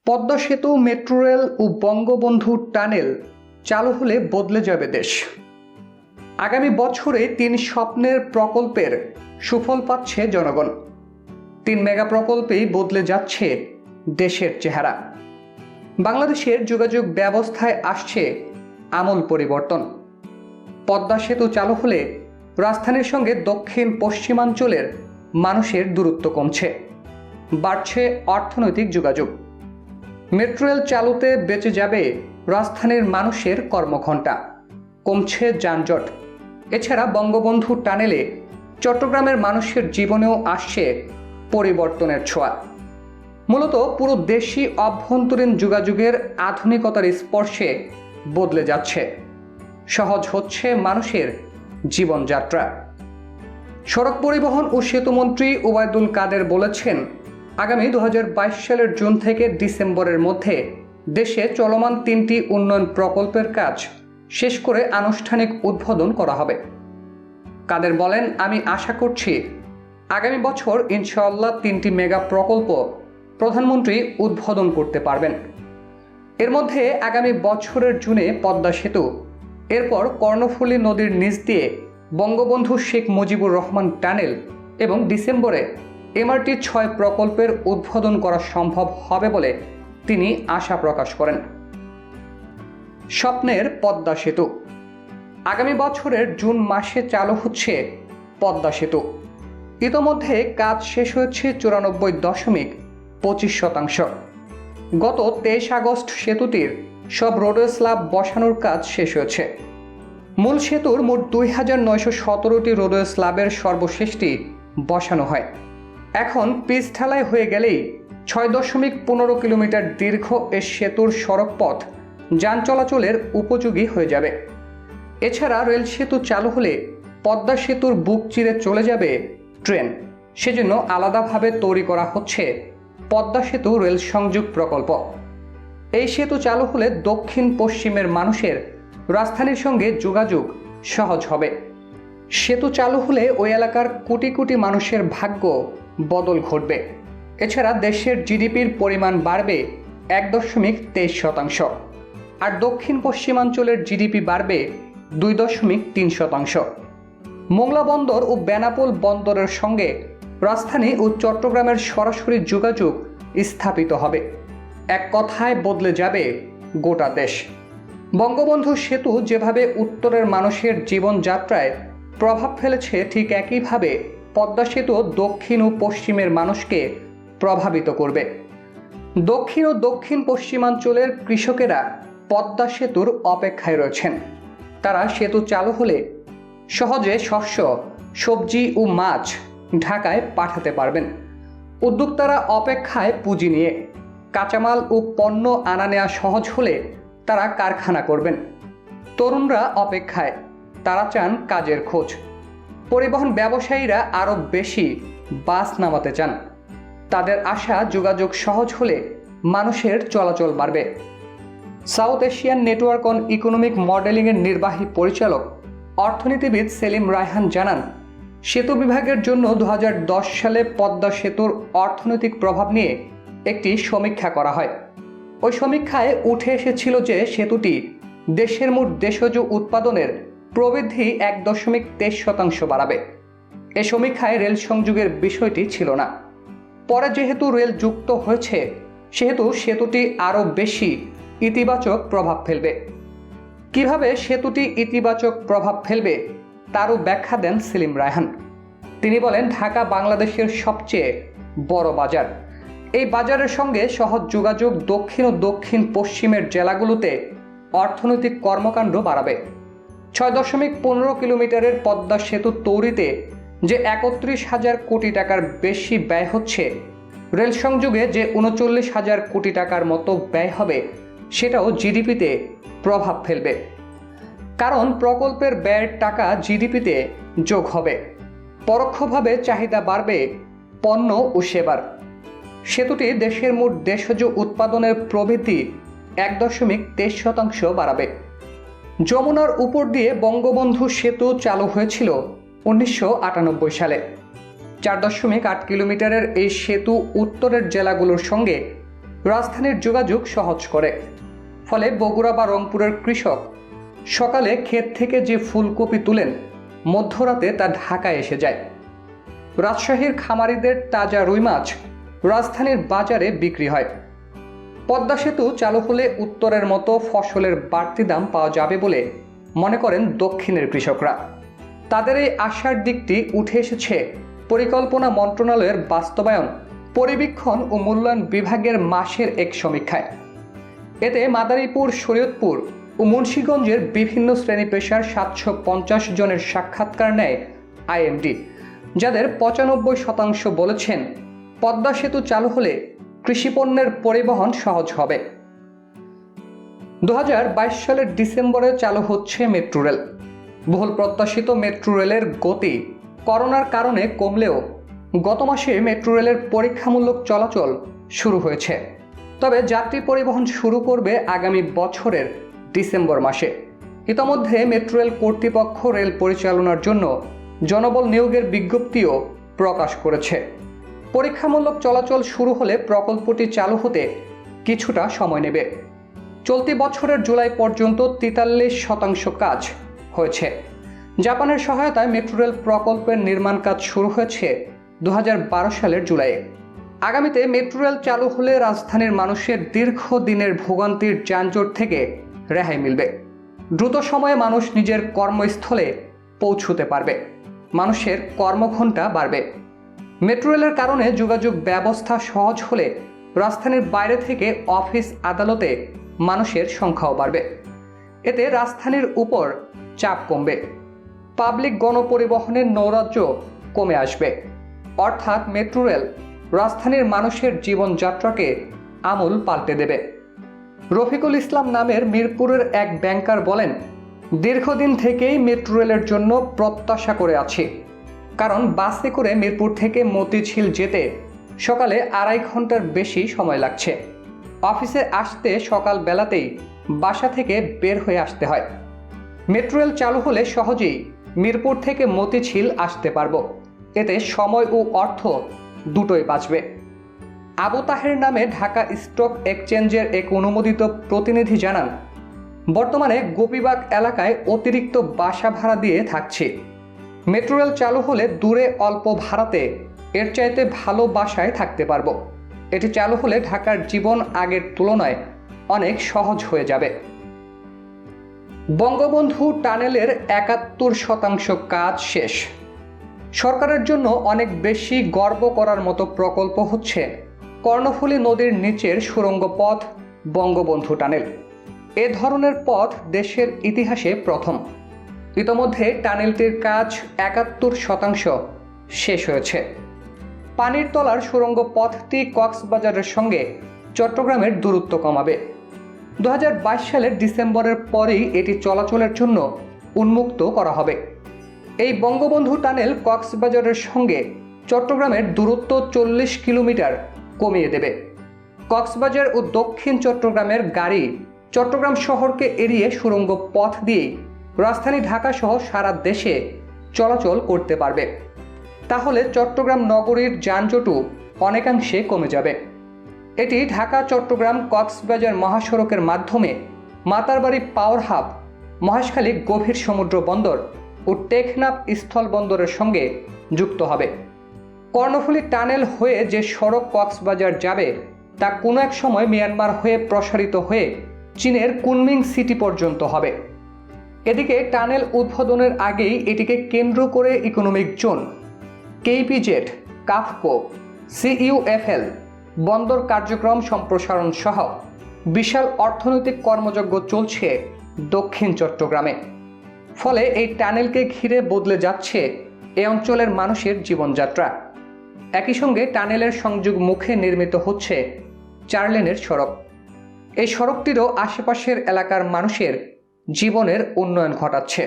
পদ্মা সেতু, metro rail ও Bangabandhu tunnel চালু হলে বদলে যাবে দেশ। আগামী বছরে ৩ স্বপ্নের প্রকল্পের সুফল পাচ্ছে জনগণ। ৩ মেগা প্রকল্পেই বদলে যাচ্ছে দেশের চেহারা। বাংলাদেশের যোগাযোগ ব্যবস্থায় আসছে আমূল পরিবর্তন। পদ্মা সেতু চালু হলে রাজধানীর সঙ্গে দক্ষিণ পশ্চিমাঞ্চলের মানুষের দূরত্ব কমছে, বাড়ছে অর্থনৈতিক যোগাযোগ। মেট্রো রেল চালুতে বেঁচে যাবে রাজধানীর মানুষের কর্মঘণ্টা, কমছে যানজট। এছাড়া বঙ্গবন্ধু টানেলে চট্টগ্রামের মানুষের জীবনেও আসছে পরিবর্তনের ছোঁয়া। মূলত পুরো দেশই অভ্যন্তরীণ যোগাযোগের আধুনিকতার স্পর্শে বদলে যাচ্ছে। সহজ হচ্ছে মানুষের জীবনযাত্রা। সড়ক পরিবহন ও সেতুমন্ত্রী ওবায়দুল কাদের বলেছেন, আগামী 2022 সালের জুন থেকে ডিসেম্বরের মধ্যে দেশে চলমান 3টি উন্নয়ন প্রকল্পের কাজ শেষ করে আনুষ্ঠানিক উদ্বোধন করা হবে। কাদের বলেন, আমি আশা করছি আগামী বছর ইনশাআল্লাহ 3টি মেগা প্রকল্প প্রধানমন্ত্রী উদ্বোধন করতে পারবেন। এর মধ্যে আগামী বছরের জুনে পদ্মা সেতু, এরপর কর্ণফুলী নদীর নিচ দিয়ে বঙ্গবন্ধু শেখ মুজিবুর রহমান টানেল এবং ডিসেম্বরে MRT 6 প্রকল্পের উদ্বোধন করা সম্ভব হবে বলে তিনি আশা প্রকাশ করেন। স্বপ্নের পদ্মা সেতু। আগামী বছরের জুন মাসে চালু হচ্ছে পদ্মা সেতু। ইতোমধ্যে কাজ শেষ হয়েছে 94.25%। গত 23 আগস্ট সেতুটির সব রোডওয়ে স্ল্যাব বসানোর কাজ শেষ হয়েছে। মূল সেতুর মোট 2917টি রোডওয়ে স্ল্যাবের সর্বশেষটি বসানো হয়। এখন পিচ ঢালাই হয়ে গেলেই 6.15 কিলোমিটার দীর্ঘ এ সেতুর সড়কপথ যান চলাচলের উপযোগী হয়ে যাবে। এছাড়া রেল সেতু চালু হলে পদ্মা সেতুর বুক চিরে চলে যাবে ট্রেন। সেজন্য আলাদাভাবে তৈরি করা হচ্ছে পদ্মা সেতু রেল সংযোগ প্রকল্প। এই সেতু চালু হলে দক্ষিণ পশ্চিমের মানুষের রাজধানীর সঙ্গে যোগাযোগ সহজ হবে। সেতু চালু হলে ওই এলাকার কোটি কোটি মানুষের ভাগ্য বদল ঘটবে। এছাড়া দেশের জিডিপির পরিমাণ বাড়বে 1.23%, আর দক্ষিণ পশ্চিমাঞ্চলের জিডিপি বাড়বে 2.3%। মোংলা বন্দর ও বেনাপোল বন্দরের সঙ্গে রাজধানী ও চট্টগ্রামের সরাসরি যোগাযোগ স্থাপিত হবে। এক কথায় বদলে যাবে গোটা দেশ। বঙ্গবন্ধু সেতু যেভাবে উত্তরের মানুষের জীবনযাত্রায় প্রভাব ফেলেছে, ঠিক একইভাবে পদ্মা সেতু দক্ষিণ ও পশ্চিমের মানুষকে প্রভাবিত করবে। দক্ষিণ ও দক্ষিণ পশ্চিমাঞ্চলের কৃষকেরা পদ্মা সেতুর অপেক্ষায় রয়েছেন। তারা সেতু চালু হলে সহজে শস্য, সবজি ও মাছ ঢাকায় পাঠাতে পারবেন। উদ্যোক্তারা অপেক্ষায় পুঁজি নিয়ে। কাঁচামাল ও পণ্য আনা নেওয়া সহজ হলে তারা কারখানা করবেন। তরুণরা অপেক্ষায়, তারা চান কাজের খোঁজ। পরিবহন ব্যবসায়ীরা আরও বেশি বাস নামাতে চান। তাদের আশা যোগাযোগ সহজ হলে মানুষের চলাচল বাড়বে। South Asian network on economic মডেলিংয়ের নির্বাহী পরিচালক অর্থনীতিবিদ সেলিম রায়হান জানান, সেতু বিভাগের জন্য 2010 সালে পদ্মা সেতুর অর্থনৈতিক প্রভাব নিয়ে একটি সমীক্ষা করা হয়। ওই সমীক্ষায় উঠে এসেছিল যে সেতুটি দেশের মোট দেশজ উৎপাদনের প্রবৃদ্ধি 1.23% বাড়াবে। এ সমীক্ষায় রেল সংযোগের বিষয়টি ছিল না। পরে যেহেতু রেল যুক্ত হয়েছে, সেহেতু সেতুটি আরও বেশি ইতিবাচক প্রভাব ফেলবে। কিভাবে সেতুটি ইতিবাচক প্রভাব ফেলবে তারও ব্যাখ্যা দেন সেলিম রায়হান। তিনি বলেন, ঢাকা বাংলাদেশের সবচেয়ে বড় বাজার। এই বাজারের সঙ্গে সহজ যোগাযোগ দক্ষিণ ও দক্ষিণ পশ্চিমের জেলাগুলোতে অর্থনৈতিক কর্মকাণ্ড বাড়াবে। 6.15 কিলোমিটারের পদ্মা সেতু তৈরিতে যে 31,000 কোটি টাকার বেশি ব্যয় হচ্ছে, রেল সংযোগে যে 39,000 কোটি টাকার মতো ব্যয় হবে, সেটাও জিডিপিতে প্রভাব ফেলবে। কারণ প্রকল্পের ব্যয়ের টাকা জিডিপিতে যোগ হবে। পরোক্ষভাবে চাহিদা বাড়বে পণ্য ও সেবার। সেতুটি দেশের মোট দেশজ উৎপাদনের প্রবৃদ্ধি 1.23% বাড়াবে। যমুনার উপর দিয়ে বঙ্গবন্ধু সেতু চালু হয়েছিল 1998 সালে। 4.8 কিলোমিটারের এই সেতু উত্তরের জেলাগুলোর সঙ্গে রাজধানীর যোগাযোগ সহজ করে। ফলে বগুড়া বা রংপুরের কৃষক সকালে ক্ষেত থেকে যে ফুলকপি তুলেন, মধ্যরাতে তা ঢাকায় এসে যায়। রাজশাহীর খামারিদের তাজা রুই মাছ রাজধানীর বাজারে বিক্রি হয়। পদ্মা সেতু চালু হলে উত্তরের মতো ফসলের বাড়তি দাম পাওয়া যাবে বলে মনে করেন দক্ষিণের কৃষকরা। তাদের এই আশার দিকটি উঠে এসেছে পরিকল্পনা মন্ত্রণালয়ের বাস্তবায়ন, পরিবীক্ষণ ও মূল্যায়ন বিভাগের মাসের এক সমীক্ষায়। এতে মাদারীপুর, শরীয়তপুর ও মুন্সিগঞ্জের বিভিন্ন শ্রেণী পেশার 750 জনের সাক্ষাৎকার নেয় আইএমডি, যাদের 95% বলেছেন পদ্মা সেতু চালু হলে কৃষিপণ্যের পরিবহন সহজ হবে। 2022 সালের ডিসেম্বরে চালু হচ্ছে মেট্রো রেল। বহুল প্রত্যাশিত মেট্রো রেলের গতি করোনার কারণে কমলেও গত মাসে মেট্রো রেলের পরীক্ষামূলক চলাচল শুরু হয়েছে। তবে যাত্রী পরিবহন শুরু করবে আগামী বছরের ডিসেম্বর মাসে। ইতোমধ্যে মেট্রো রেল কর্তৃপক্ষ রেল পরিচালনার জন্য জনবল নিয়োগের বিজ্ঞপ্তিও প্রকাশ করেছে। পরীক্ষামূলক চলাচল শুরু হলে প্রকল্পটি চালু হতে কিছুটা সময় নেবে। চলতি বছরের জুলাই পর্যন্ত 43% কাজ হয়েছে। জাপানের সহায়তায় মেট্রো রেল প্রকল্পের নির্মাণ কাজ শুরু হয়েছে 2012 সালের জুলাইয়ে। আগামীতে মেট্রো রেল চালু হলে রাজধানীর মানুষের দীর্ঘদিনের ভোগান্তির যানজট থেকে রেহাই মিলবে। দ্রুত সময়ে মানুষ নিজের কর্মস্থলে পৌঁছতে পারবে, মানুষের কর্মঘণ্টা বাড়বে। মেট্রো রেলের কারণে যোগাযোগ ব্যবস্থা সহজ হলে রাজধানীর বাইরে থেকে অফিস আদালতে মানুষের সংখ্যাও বাড়বে। এতে রাজধানীর উপর চাপ কমবে, পাবলিক গণপরিবহনের নৈরাজ্য কমে আসবে। অর্থাৎ মেট্রো রেল রাজধানীর মানুষের জীবনযাত্রাকে আমূল পাল্টে দেবে। রফিকুল ইসলাম নামের মিরপুরের এক ব্যাংকার বলেন, দীর্ঘদিন থেকেই মেট্রো রেলের জন্য প্রত্যাশা করে আছি। কারণ বাসে করে মিরপুর থেকে মতিঝিল যেতে সকালে 2.5 ঘন্টার বেশি সময় লাগছে। অফিসে আসতে সকাল বেলাতেই বাসা থেকে বের হয়ে আসতে হয়। মেট্রো রেল চালু হলে সহজেই মিরপুর থেকে মতিঝিল আসতে পারবো। এতে সময় ও অর্থ দুটোই বাঁচবে। আবু তাহের নামে ঢাকা স্টক এক্সচেঞ্জের এক অনুমোদিত প্রতিনিধি জানান, বর্তমানে গোপীবাগ এলাকায় অতিরিক্ত বাসা ভাড়া দিয়ে থাকছি। মেট্রো রেল চালু হলে দূরে অল্প ভাড়াতে এর চাইতে ভালো বাসায় থাকতে পারবো। এটি চালু হলে ঢাকার জীবন আগের তুলনায় অনেক সহজ হয়ে যাবে। বঙ্গবন্ধু টানেলের 71% কাজ শেষ। সরকারের জন্য অনেক বেশি গর্ব করার মতো প্রকল্প হচ্ছে কর্ণফুলী নদীর নিচের সুড়ঙ্গ পথ বঙ্গবন্ধু টানেল। এ ধরনের পথ দেশের ইতিহাসে প্রথম। ইতোমধ্যে টানেলটির কাজ 71% শেষ হয়েছে। পানির তলার সুড়ঙ্গ পথটি কক্সবাজারের সঙ্গে চট্টগ্রামের দূরত্ব কমাবে। 2022 সালের ডিসেম্বরের পরেই এটি চলাচলের জন্য উন্মুক্ত করা হবে। এই বঙ্গবন্ধু টানেল কক্সবাজারের সঙ্গে চট্টগ্রামের দূরত্ব 40 কিলোমিটার কমিয়ে দেবে। কক্সবাজার ও দক্ষিণ চট্টগ্রামের গাড়ি চট্টগ্রাম শহরকে এড়িয়ে সুড়ঙ্গ পথ দিয়েই রাজধানী ঢাকা সহ সারা দেশে চলাচল করতে পারবে। তাহলে চট্টগ্রাম নগরীর যানজটও অনেকাংশে কমে যাবে। এটি ঢাকা চট্টগ্রাম কক্সবাজার মহাসড়কের মাধ্যমে মাতারবাড়ি পাওয়ার হাব, মহেশখালী গভীর সমুদ্র বন্দর ও টেকনাফ স্থল বন্দরের সঙ্গে যুক্ত হবে। কর্ণফুলী টানেল হয়ে যে সড়ক কক্সবাজার যাবে তা কোনো এক সময় মিয়ানমার হয়ে প্রসারিত হয়ে চীনের কুনমিং সিটি পর্যন্ত হবে। এদিকে টানেল উদ্বোধনের আগেই এটিকে কেন্দ্র করে economic zone, KEPZ, KAFCO, CUFL, বন্দর কার্যক্রম সম্প্রসারণ সহ বিশাল অর্থনৈতিক কর্মযজ্ঞ চলছে দক্ষিণ চট্টগ্রামে। ফলে এই টানেলকে ঘিরে বদলে যাচ্ছে এ অঞ্চলের মানুষের জীবনযাত্রা। একই সঙ্গে টানেলের সংযোগ মুখে নির্মিত হচ্ছে 4 লেনের সড়ক। এই সড়কটিরও আশেপাশের এলাকার মানুষের জীবনের উন্নয়ন ঘটাচ্ছে।